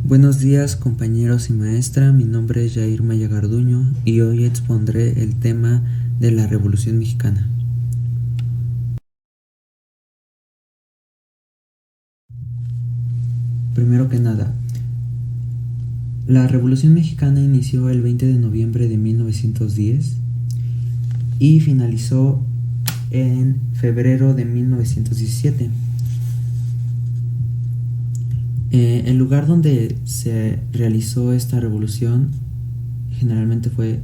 Buenos días compañeros y maestra, mi nombre es Jair Maya Garduño y hoy expondré el tema de la Revolución Mexicana. Primero que nada, la Revolución Mexicana inició el 20 de noviembre de 1910 y finalizó en febrero de 1917. El lugar donde se realizó esta revolución generalmente fue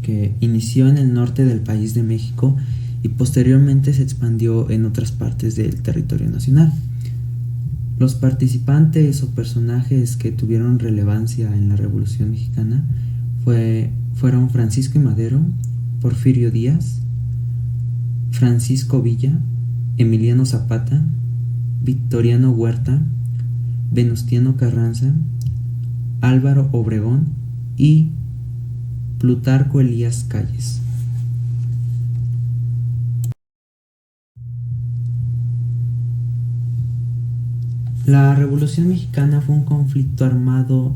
que inició en el norte del país de México y posteriormente se expandió en otras partes del territorio nacional. Los participantes o personajes que tuvieron relevancia en la Revolución Mexicana fueron Francisco I. Madero, Porfirio Díaz, Francisco Villa, Emiliano Zapata, Victoriano Huerta, Venustiano Carranza, Álvaro Obregón y Plutarco Elías Calles. La Revolución Mexicana fue un conflicto armado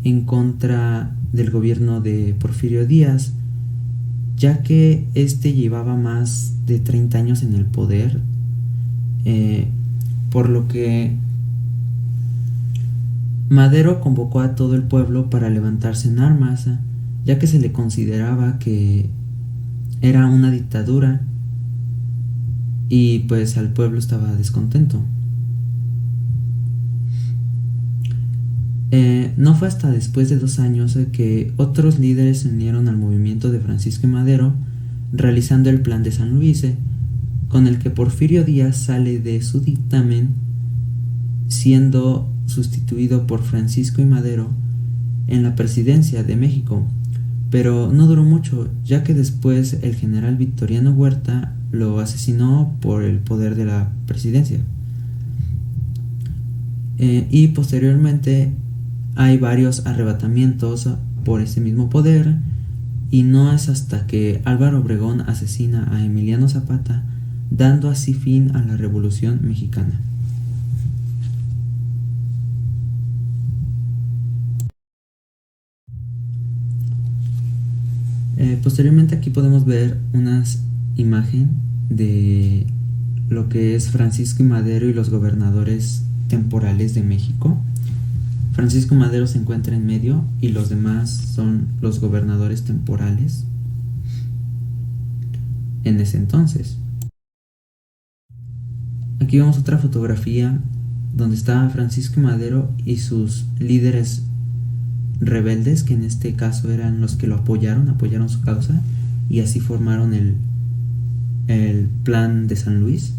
en contra del gobierno de Porfirio Díaz, ya que este llevaba más de 30 años en el poder, por lo que Madero convocó a todo el pueblo para levantarse en armas, ya que se le consideraba que era una dictadura y pues al pueblo estaba descontento. No fue hasta después de 2 años que otros líderes se unieron al movimiento de Francisco I. Madero, realizando el Plan de San Luis, con el que Porfirio Díaz sale de su dictamen, siendo sustituido por Francisco I. Madero en la presidencia de México, pero no duró mucho, ya que después el general Victoriano Huerta lo asesinó por el poder de la presidencia. Y posteriormente hay varios arrebatamientos por ese mismo poder, y no es hasta que Álvaro Obregón asesina a Emiliano Zapata, dando así fin a la Revolución Mexicana. Posteriormente aquí podemos ver una imagen de lo que es Francisco I. Madero y los gobernadores temporales de México. Francisco I. Madero se encuentra en medio y los demás son los gobernadores temporales en ese entonces. Aquí vemos otra fotografía donde está Francisco I. Madero y sus líderes rebeldes, que en este caso eran los que lo apoyaron su causa, y así formaron el Plan de San Luis.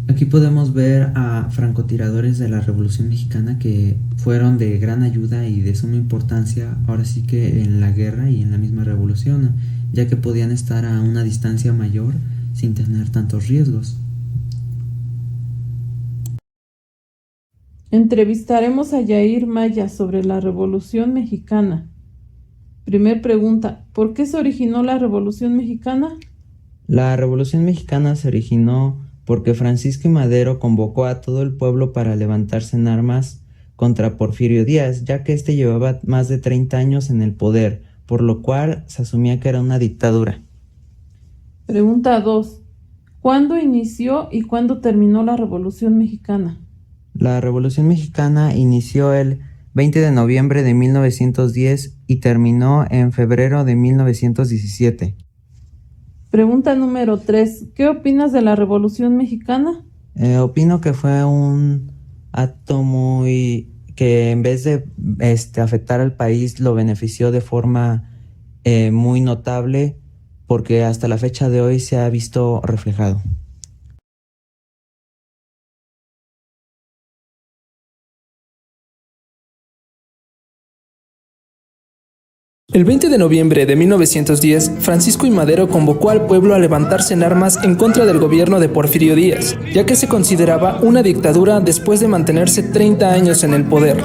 Aquí podemos ver a francotiradores de la Revolución Mexicana que fueron de gran ayuda y de suma importancia, ahora sí que en la guerra y en la misma revolución, ya que podían estar a una distancia mayor sin tener tantos riesgos. Entrevistaremos a Jair Maya sobre la Revolución Mexicana. Primer pregunta, ¿por qué se originó la Revolución Mexicana? La Revolución Mexicana se originó porque Francisco I. Madero convocó a todo el pueblo para levantarse en armas contra Porfirio Díaz, ya que éste llevaba más de 30 años en el poder, por lo cual se asumía que era una dictadura. Pregunta 2, ¿cuándo inició y cuándo terminó la Revolución Mexicana? La Revolución Mexicana inició el 20 de noviembre de 1910 y terminó en febrero de 1917. Pregunta número 3, ¿qué opinas de la Revolución Mexicana? Opino que fue un acto que en vez de afectar al país lo benefició de forma muy notable, porque hasta la fecha de hoy se ha visto reflejado. El 20 de noviembre de 1910, Francisco I. Madero convocó al pueblo a levantarse en armas en contra del gobierno de Porfirio Díaz, ya que se consideraba una dictadura después de mantenerse 30 años en el poder.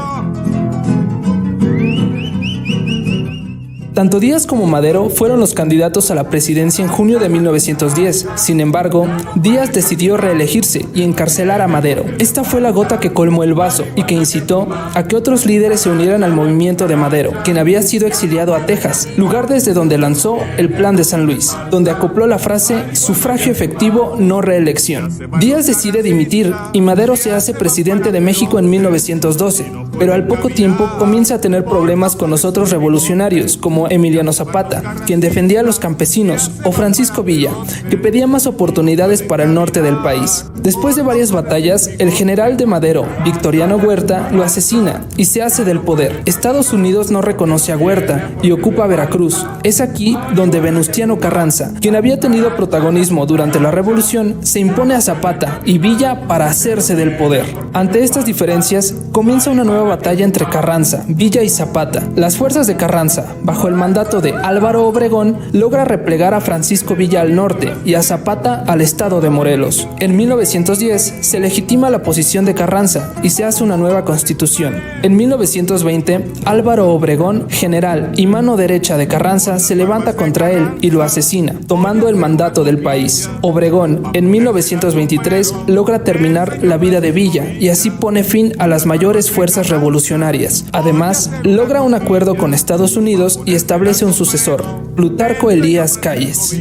Tanto Díaz como Madero fueron los candidatos a la presidencia en junio de 1910. Sin embargo, Díaz decidió reelegirse y encarcelar a Madero. Esta fue la gota que colmó el vaso y que incitó a que otros líderes se unieran al movimiento de Madero, quien había sido exiliado a Texas, lugar desde donde lanzó el Plan de San Luis, donde acopló la frase sufragio efectivo, no reelección. Díaz decide dimitir y Madero se hace presidente de México en 1912, pero al poco tiempo comienza a tener problemas con los otros revolucionarios, como Emiliano Zapata, quien defendía a los campesinos, o Francisco Villa, que pedía más oportunidades para el norte del país. Después de varias batallas, el general de Madero, Victoriano Huerta, lo asesina y se hace del poder. Estados Unidos no reconoce a Huerta y ocupa Veracruz. Es aquí donde Venustiano Carranza, quien había tenido protagonismo durante la revolución, se impone a Zapata y Villa para hacerse del poder. Ante estas diferencias, comienza una nueva batalla entre Carranza, Villa y Zapata. Las fuerzas de Carranza, bajo el mandato de Álvaro Obregón, logra replegar a Francisco Villa al norte y a Zapata al estado de Morelos. En 1910 se legitima la posición de Carranza y se hace una nueva constitución. En 1920, Álvaro Obregón, general y mano derecha de Carranza, se levanta contra él y lo asesina, tomando el mandato del país. Obregón, en 1923, logra terminar la vida de Villa y así pone fin a las mayores fuerzas revolucionarias. Además, logra un acuerdo con Estados Unidos y establece un sucesor, Plutarco Elías Calles.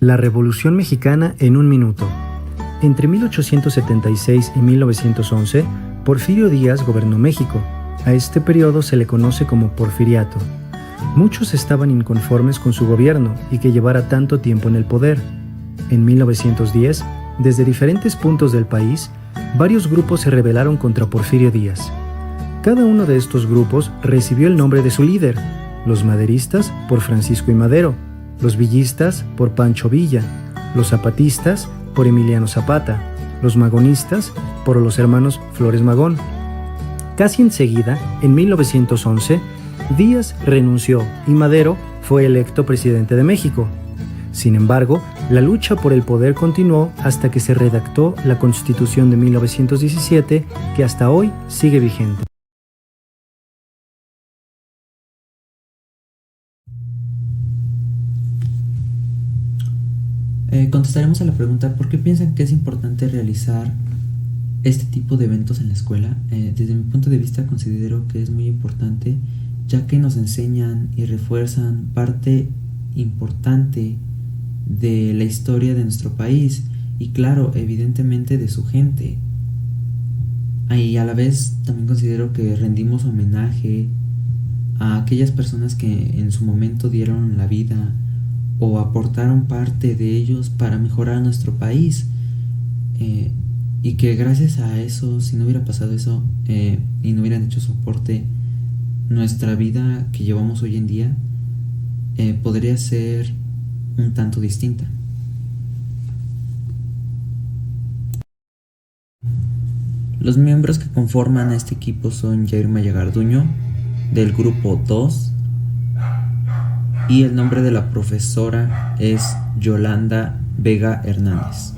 La Revolución Mexicana en un minuto. Entre 1876 y 1911, Porfirio Díaz gobernó México. A este periodo se le conoce como Porfiriato. Muchos estaban inconformes con su gobierno y que llevara tanto tiempo en el poder. En 1910, desde diferentes puntos del país, varios grupos se rebelaron contra Porfirio Díaz. Cada uno de estos grupos recibió el nombre de su líder: los maderistas por Francisco I. Madero, los villistas por Pancho Villa, los zapatistas por Emiliano Zapata, los magonistas por los hermanos Flores Magón. Casi enseguida, en 1911, Díaz renunció y Madero fue electo presidente de México. Sin embargo, la lucha por el poder continuó hasta que se redactó la Constitución de 1917, que hasta hoy sigue vigente. Contestaremos a la pregunta: ¿por qué piensan que es importante realizar este tipo de eventos en la escuela? Desde mi punto de vista considero que es muy importante, ya que nos enseñan y refuerzan parte importante de la historia de nuestro país y, claro, evidentemente de su gente. Y a la vez también considero que rendimos homenaje a aquellas personas que en su momento dieron la vida o aportaron parte de ellos para mejorar nuestro país, y que gracias a eso, si no hubiera pasado eso y no hubieran hecho soporte, nuestra vida que llevamos hoy en día podría ser un tanto distinta. Los miembros que conforman este equipo son Jair Maya Garduño, del grupo 2, y el nombre de la profesora es Yolanda Vega Hernández.